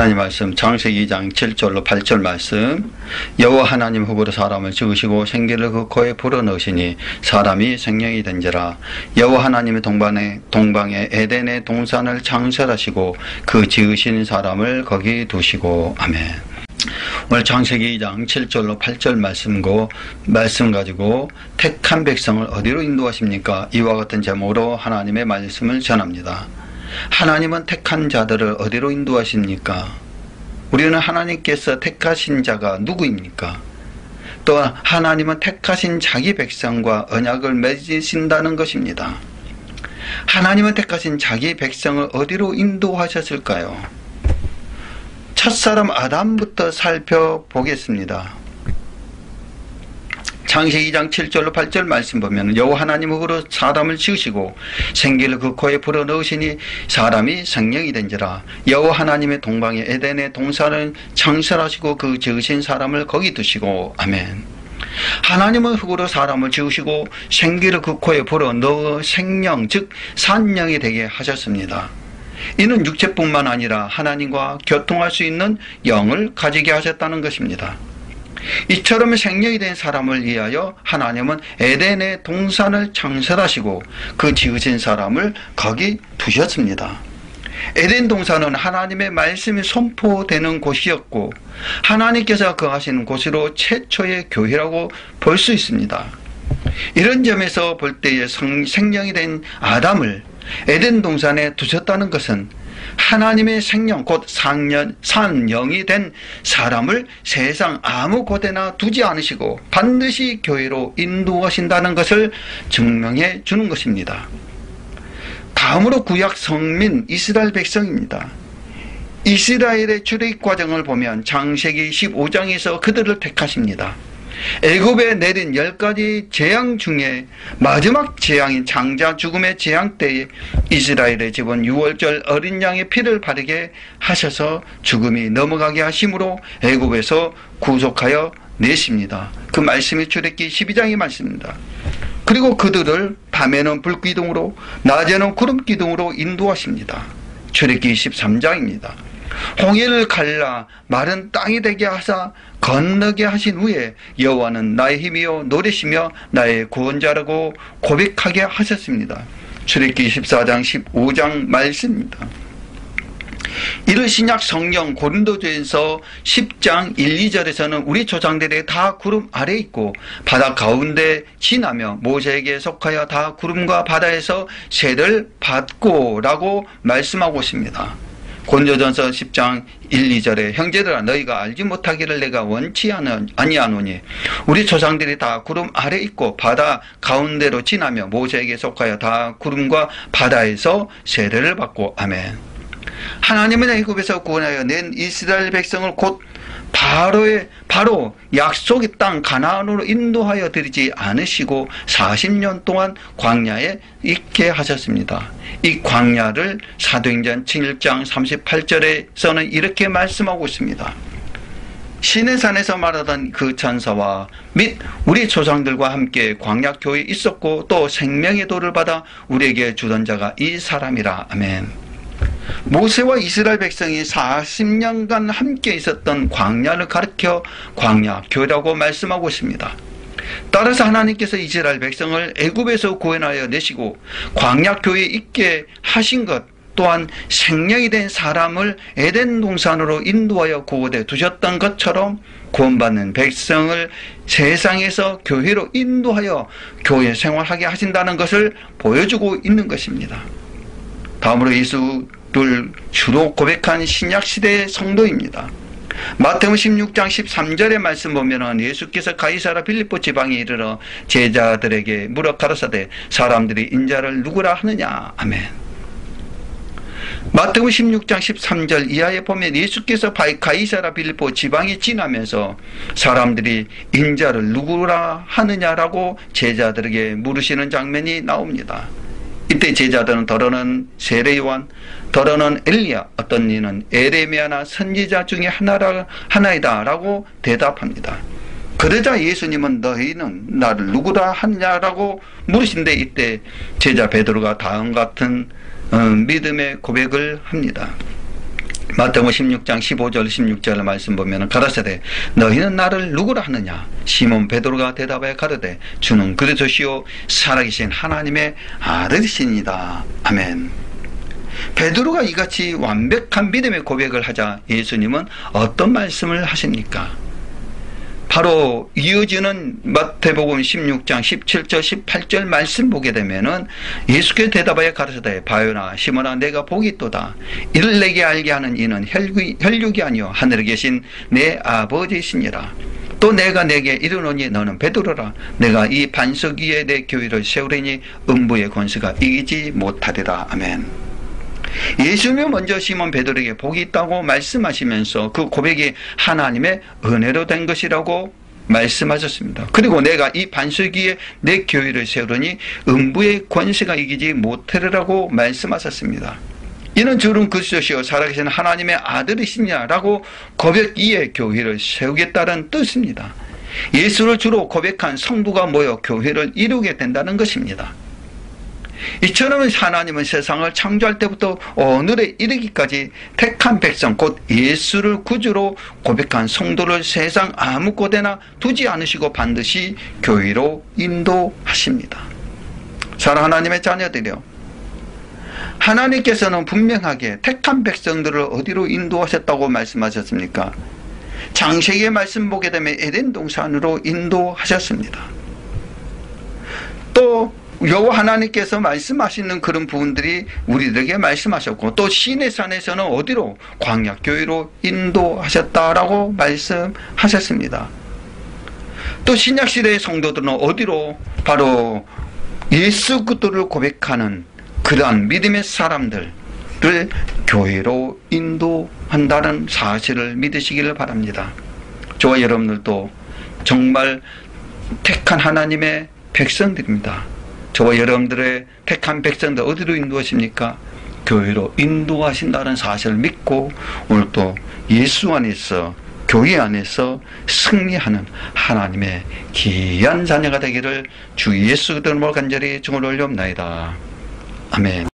하나님 말씀 창세기 2장 7절로 8절 말씀. 여호와 하나님 흙으로 사람을 지으시고 생기를 그 코에 불어넣으시니 사람이 생명이 된지라. 여호와 하나님의 동방에 에덴의 동산을 창설하시고 그 지으신 사람을 거기 두시고. 아멘. 오늘 창세기 2장 7절로 8절 말씀 가지고 택한 백성을 어디로 인도하십니까? 이와 같은 제목으로 하나님의 말씀을 전합니다. 하나님은 택한 자들을 어디로 인도하십니까? 우리는 하나님께서 택하신 자가 누구입니까? 또 하나님은 택하신 자기 백성과 언약을 맺으신다는 것입니다. 하나님은 택하신 자기 백성을 어디로 인도하셨을까요? 첫사람 아담부터 살펴보겠습니다. 창세기 2장 7절로 8절 말씀 보면 여호와 하나님 흙으로 사람을 지으시고 생기를 그 코에 불어넣으시니 사람이 생명이 된지라. 여호와 하나님의 동방에 에덴의 동산을 창설하시고 그 지으신 사람을 거기 두시고. 아멘. 하나님은 흙으로 사람을 지으시고 생기를 그 코에 불어넣어 생명 즉 산령이 되게 하셨습니다. 이는 육체뿐만 아니라 하나님과 교통할 수 있는 영을 가지게 하셨다는 것입니다. 이처럼 생명이 된 사람을 위하여 하나님은 에덴의 동산을 창설하시고 그 지으신 사람을 거기 두셨습니다. 에덴 동산은 하나님의 말씀이 선포되는 곳이었고 하나님께서 거하시는 곳으로 최초의 교회라고 볼 수 있습니다. 이런 점에서 볼 때에 생명이 된 아담을 에덴 동산에 두셨다는 것은 하나님의 생명 곧 산영이 된 사람을 세상 아무 곳에나 두지 않으시고 반드시 교회로 인도하신다는 것을 증명해 주는 것입니다. 다음으로 구약 성민 이스라엘 백성입니다. 이스라엘의 출애굽 과정을 보면 창세기 15장에서 그들을 택하십니다. 애굽에 내린 10가지 재앙 중에 마지막 재앙인 장자 죽음의 재앙 때에 이스라엘의 집은 유월절 어린 양의 피를 바르게 하셔서 죽음이 넘어가게 하심으로 애굽에서 구속하여 내십니다. 그 말씀이 출애굽기 12장의 말씀입니다. 그리고 그들을 밤에는 불기둥으로 낮에는 구름기둥으로 인도하십니다. 출애굽기 23장입니다. 홍해를 갈라 마른 땅이 되게 하사 건너게 하신 후에 여호와는 나의 힘이요 노래시며 나의 구원자라고 고백하게 하셨습니다. 출애굽기 14장 15장 말씀입니다. 이를 신약 성경 고린도전서 10장 1, 2절에서는 우리 조상들이 다 구름 아래 있고 바다 가운데 지나며 모세에게 속하여 다 구름과 바다에서 세를 받고 라고 말씀하고 있습니다. 고린도전서 10장 1, 2절에 형제들아 너희가 알지 못하기를 내가 원치 아니하노니 우리 조상들이 다 구름 아래 있고 바다 가운데로 지나며 모세에게 속하여 다 구름과 바다에서 세례를 받고. 아멘. 하나님은 애굽에서 구원하여 낸 이스라엘 백성을 곧 바로 약속의 땅 가나안으로 인도하여 드리지 않으시고 40년 동안 광야에 있게 하셨습니다. 이 광야를 사도행전 7장 38절에서는 이렇게 말씀하고 있습니다. 시내산에서 말하던 그 천사와 및 우리 조상들과 함께 광야 교회에 있었고 또 생명의 도를 받아 우리에게 주던 자가 이 사람이라. 아멘. 모세와 이스라엘 백성이 40년간 함께 있었던 광야를 가리켜 광야교회라고 말씀하고 있습니다. 따라서 하나님께서 이스라엘 백성을 애굽에서 구원하여 내시고 광야교회에 있게 하신 것 또한 생명이 된 사람을 에덴 동산으로 인도하여 구원해 두셨던 것처럼 구원받는 백성을 세상에서 교회로 인도하여 교회 생활하게 하신다는 것을 보여주고 있는 것입니다. 다음으로 예수를 주로 고백한 신약시대의 성도입니다. 마태복음 16장 13절의 말씀 보면 예수께서 가이사랴 빌립보 지방에 이르러 제자들에게 물어 가라사대 사람들이 인자를 누구라 하느냐. 아멘. 마태복음 16장 13절 이하에 보면 예수께서 가이사랴 빌립보 지방에 지나면서 사람들이 인자를 누구라 하느냐라고 제자들에게 물으시는 장면이 나옵니다. 이때 제자들은 더러는 세례요한, 더러는 엘리야, 어떤 이는 에레미야나 선지자 중에 하나이다 라고 대답합니다. 그러자 예수님은 너희는 나를 누구라 하느냐라고 물으신데 이때 제자 베드로가 다음 같은 믿음의 고백을 합니다. 마태복음 16장 15절 16절 말씀 보면 가라사대 너희는 나를 누구라 하느냐 시몬 베드로가 대답하여 가로되 주는 그리스도시요 살아계신 하나님의 아들이시니이다. 아멘. 베드로가 이같이 완벽한 믿음의 고백을 하자 예수님은 어떤 말씀을 하십니까? 바로 이어지는 마태복음 16장 17절 18절 말씀 보게 되면은 예수께서 대답하여 가르치되 바요나 시몬아 내가 복이 있도다. 이를 내게 알게 하는 이는 혈육이 아니요 하늘에 계신 내 아버지시니라. 또 내가 내게 이르노니 너는 베드로라. 내가 이 반석 위에 내 교회를 세우리니 음부의 권세가 이기지 못하리라. 아멘. 예수님이 먼저 시몬 베드로에게 복이 있다고 말씀하시면서 그 고백이 하나님의 은혜로 된 것이라고 말씀하셨습니다. 그리고 내가 이 반석 위에 내 교회를 세우려니 음부의 권세가 이기지 못하리라고 말씀하셨습니다. 이는 주는 그리스도시요 살아계신 하나님의 아들이시냐라고 고백 위에 교회를 세우겠다는 뜻입니다. 예수를 주로 고백한 성도가 모여 교회를 이루게 된다는 것입니다. 이처럼 하나님은 세상을 창조할 때부터 오늘에 이르기까지 택한 백성 곧 예수를 구주로 고백한 성도를 세상 아무 곳에나 두지 않으시고 반드시 교회로 인도하십니다. 사랑하는 하나님의 자녀들이요, 하나님께서는 분명하게 택한 백성들을 어디로 인도하셨다고 말씀하셨습니까? 창세기의 말씀 보게 되면 에덴 동산으로 인도하셨습니다. 또 여호와 하나님께서 말씀하시는 그런 부분들이 우리들에게 말씀하셨고, 또 시내산에서는 어디로? 광야교회로 인도하셨다라고 말씀하셨습니다. 또 신약시대의 성도들은 어디로? 바로 예수 그리스도를 고백하는 그러한 믿음의 사람들을 교회로 인도한다는 사실을 믿으시기를 바랍니다. 저와 여러분들도 정말 택한 하나님의 백성들입니다. 저와 여러분들의 택한 백성들 어디로 인도하십니까? 교회로 인도하신다는 사실을 믿고 오늘 또 예수 안에서, 교회 안에서 승리하는 하나님의 귀한 자녀가 되기를 주 예수 그리스도로 간절히 중을 올려옵나이다. 아멘.